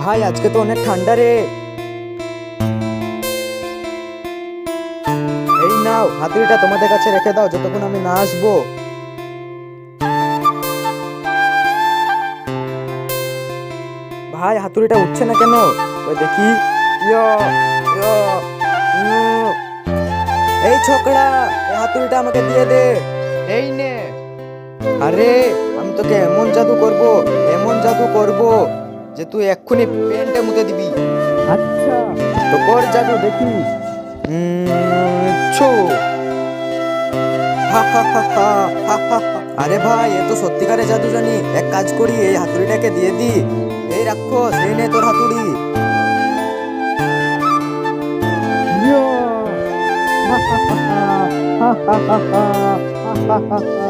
ভাই আজকে তো অনেক ঠান্ডা রে। এই নাও হাতুড়িটা তোমাদের কাছে রেখে দাও যতক্ষণ আমি না আসবো। ভাই হাতুড়িটা উঠছে না কেন? ওই দেখি। ইয়ো, ইয়ো, উম। এই ছোকরা, এই হাতুড়িটা আমাকে দিয়ে দে। এই নে। আরে আমি তোকে এমন জাদু করব, এমন জাদু করব যে তুই এক্ষুনি পেনটা মুতে দিবি। আচ্ছা। তো কর জাদু দেখি। ছু। হা হা হা হা হা হা হা। আরে ভাই এ তো সত্যিকারের জাদু জানি। এক কাজ করি, এই হাতুড়িটাকে দিয়ে দি। এই রাক্ষস, এই নে তোর হাতুড়ি। ইয়ো! হা হা হা হা হা হা হা হা হা হা।